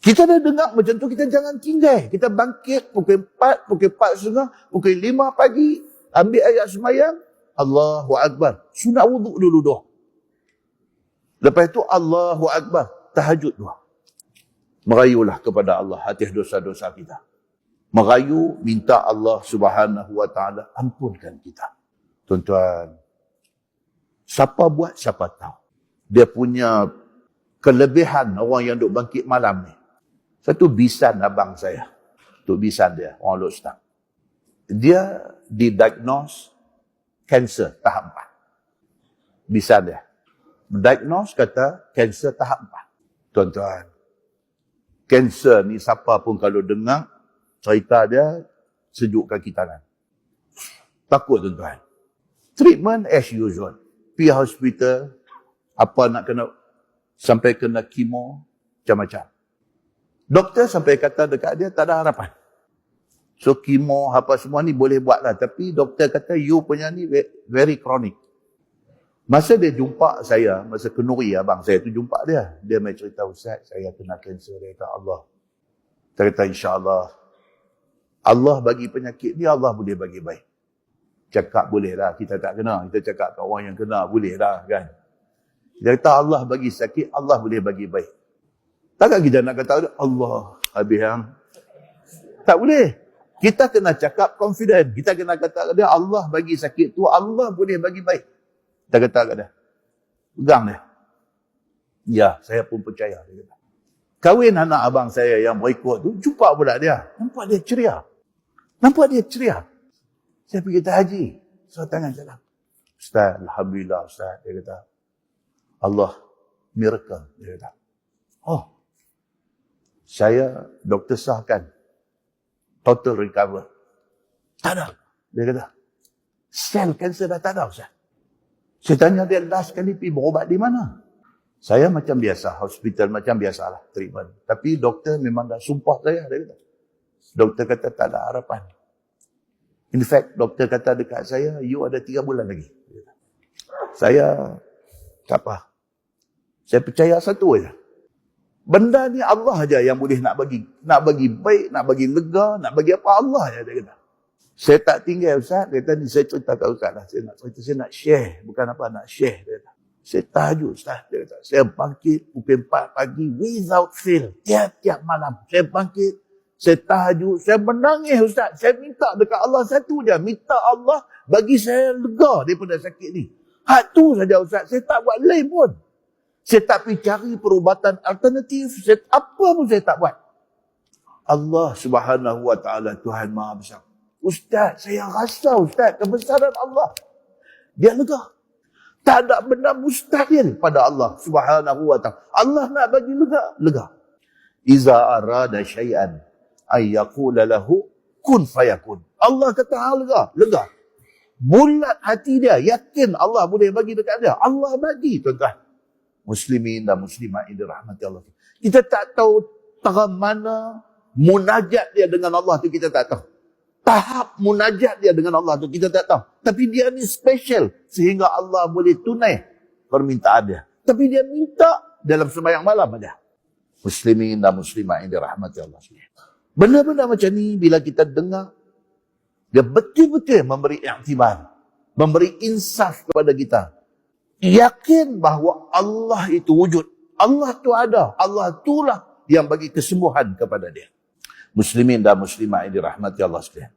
Kita dah dengar macam tu, kita jangan tinggal. Kita bangkit pukul 4, pukul 4.30, pukul 5 pagi, ambil ayat semayang, Allahu Akbar. Sunat wuduk dulu doa. Lepas itu Allahu Akbar, tahajud doa. Merayulah kepada Allah atas dosa-dosa kita. Merayu, minta Allah Subhanahu Wa Taala ampunkan kita. Tuan-tuan, siapa buat, siapa tahu. Dia punya kelebihan orang yang duk bangkit malam ni. Satu bisan abang saya. Tu bisan dia, orang Lok Stang. Dia didiagnose kanser tahap 4. Bisan dia. Diagnose kata kanser tahap 4. Tuan-tuan, kanser ni siapa pun kalau dengar cerita dia, sejuk kaki tangan. Takut tuan-tuan. Treatment as usual. Pergi hospital, apa nak kena, sampai kena kemo, macam-macam. Doktor sampai kata dekat dia, tak ada harapan. So kemo apa semua ni boleh buat lah. Tapi doktor kata, you punya ni very chronic. Masa dia jumpa saya, masa kenuri abang saya tu jumpa dia. Dia main cerita, Ustaz, saya kena kanser. Dia kata, Allah. Dia kata, insyaAllah. Allah bagi penyakit ni, Allah boleh bagi baik. Cakap boleh lah, kita tak kena. Kita cakap ke orang yang kena, boleh lah kan. Dia kata, Allah bagi sakit, Allah boleh bagi baik. Takkan kita nak kata, Allah habis yang. Tak boleh. Kita kena cakap confident. Kita kena kata dia, Allah bagi sakit tu, Allah boleh bagi baik. Kita kata kat dia, pegang dia. Ya, saya pun percaya. Dia kata. Kahwin anak abang saya yang berikut tu, jumpa pula dia. Nampak dia ceria. Nampak dia ceria. Saya pergi haji. So tangan jalan. Ustaz, Alhamdulillah Ustaz. Dia kata, Allah, miracle. Dia kata, oh, saya doktor sahkan total recover. Tak ada. Dia kata, sel kanser dah tak ada Ustaz. Saya tanya dia last kali pergi berubat di mana? Saya macam biasa, hospital macam biasalah treatment. Tapi doktor memang dah sumpah saya. Dia kata. Doktor kata tak ada harapan. In fact, doktor kata dekat saya, you ada 3 bulan lagi. Saya, tak apa. Saya percaya satu aja. Benda ni Allah aja yang boleh nak bagi baik, nak bagi lega, nak bagi apa, Allah aja dia kata. Saya tak tinggal Ustaz, dia kata ni saya cerita kat Ustaz lah. Saya nak cerita, saya nak share, bukan apa, nak share dia kata. Saya tahajud Ustaz, dia kata. Saya bangkit pukul 4 pagi without fail, tiap-tiap malam. Saya bangkit, saya tahajud, saya menangis Ustaz. Saya minta dekat Allah satu je, minta Allah bagi saya lega daripada sakit ni. Hak tu saja Ustaz, saya tak buat lain pun. Saya tak pergi cari perubatan alternatif. Apa pun saya tak buat. Allah Subhanahu Wa Taala Tuhan Maha Besar. Ustaz, saya rasa Ustaz, kebesaran Allah. Dia lega. Tak ada benda mustahil pada Allah Subhanahu Wa Taala. Allah nak bagi lega, lega. Iza arada syai'an ay yaqula lahu kun fayakun. Allah kata lega, lega. Bulat hati dia, yakin Allah boleh bagi dekat dia. Allah bagi, tuan-tuan. Muslimin dan muslimat yang dirahmati Allah. Kita tak tahu tahap mana munajat dia dengan Allah tu, kita tak tahu. Tahap munajat dia dengan Allah tu kita tak tahu. Tapi dia ni special sehingga Allah boleh tunai permintaan dia. Tapi dia minta dalam sembahyang malam aja. Muslimin dan muslimat yang dirahmati Allah. Benda-benda macam ni bila kita dengar, dia betul-betul memberi iktibar, memberi insaf kepada kita. Yakin bahawa Allah itu wujud. Allah tu ada. Allah itulah yang bagi kesembuhan kepada dia. Muslimin dan muslimat yang dirahmati Allah sekalian.